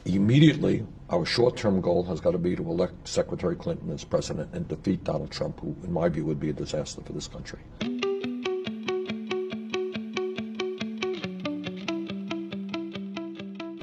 Immediately, our short-term goal has got to be to elect Secretary Clinton as president and defeat Donald Trump, who, in my view, would be a disaster for this country.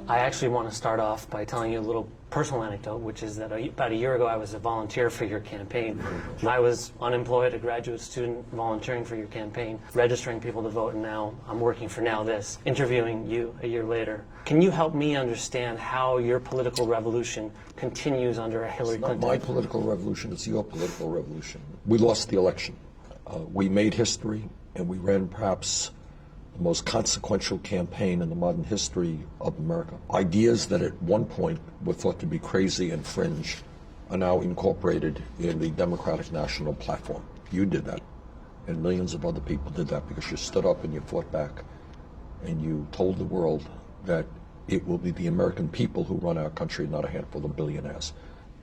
I actually want to start off by telling you a little personal anecdote, which is that about a year ago I was a volunteer for your campaign. And I was unemployed, a graduate student, volunteering for your campaign, registering people to vote, and now I'm working for Now This, interviewing you a year later. Can you help me understand how your political revolution continues under a Hillary Clinton? It's not my political revolution, it's your political revolution. We lost the election. We made history, and we ran perhaps the most consequential campaign in the modern history of America. Ideas that at one point were thought to be crazy and fringe are now incorporated in the Democratic National Platform. You did that, and millions of other people did that because you stood up and you fought back, and you told the world that it will be the American people who run our country, not a handful of billionaires.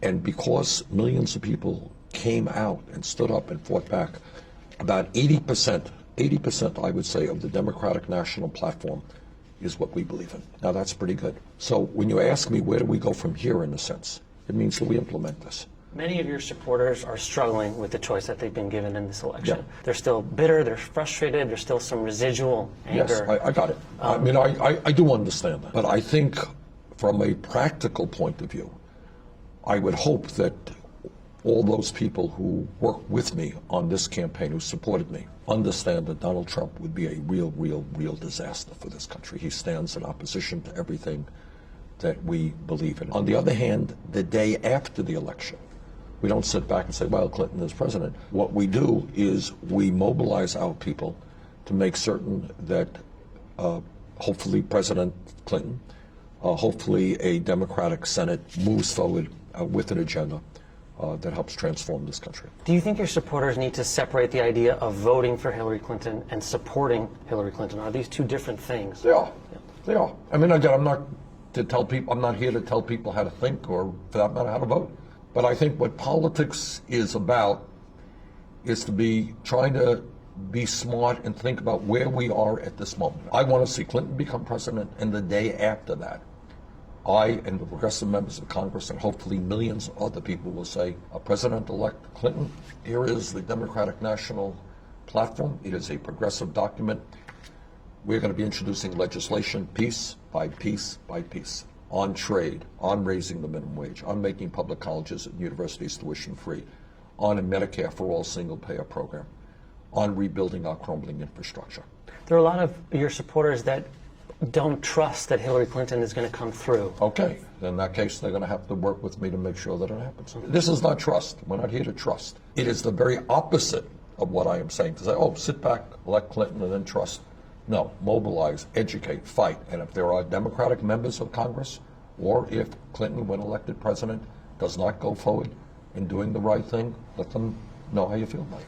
And because millions of people came out and stood up and fought back, about 80%, I would say, of the Democratic National Platform is what we believe in. Now, that's pretty good. So when you ask me where do we go from here, in a sense, it means that we implement this. Many of your supporters are struggling with the choice that they've been given in this election. Yeah. They're still bitter, they're frustrated, there's still some residual anger. Yes, I got it. I mean, I do understand that. But I think from a practical point of view, I would hope that all those people who worked with me on this campaign, who supported me, understand that Donald Trump would be a real disaster for this country. He stands in opposition to everything that we believe in. On the other hand, the day after the election, we don't sit back and say, well, Clinton is president. What we do is we mobilize our people to make certain that hopefully President Clinton, hopefully a Democratic Senate moves forward with an agenda that helps transform this country. Do you think your supporters need to separate the idea of voting for Hillary Clinton and supporting Hillary Clinton? Are these two different things? They are. Yeah. They are. I mean, again, I'm not here to tell people how to think or, for that matter, how to vote. But I think what politics is about is to be trying to be smart and think about where we are at this moment. I want to see Clinton become president, and the day after that, I and the progressive members of Congress and hopefully millions of other people will say, President-elect Clinton, here is the Democratic National Platform. It is a progressive document. We're going to be introducing legislation piece by piece by piece on trade, on raising the minimum wage, on making public colleges and universities tuition-free, on a Medicare for all single-payer program, on rebuilding our crumbling infrastructure. There are a lot of your supporters that don't trust that Hillary Clinton is going to come through. Okay, in that case, they're going to have to work with me to make sure that it happens. This is not trust. We're not here to trust. It is the very opposite of what I am saying, to say, oh, sit back, elect Clinton, and then trust. No, mobilize, educate, fight. And if there are Democratic members of Congress, or if Clinton, when elected president, does not go forward in doing the right thing, let them know how you feel about it.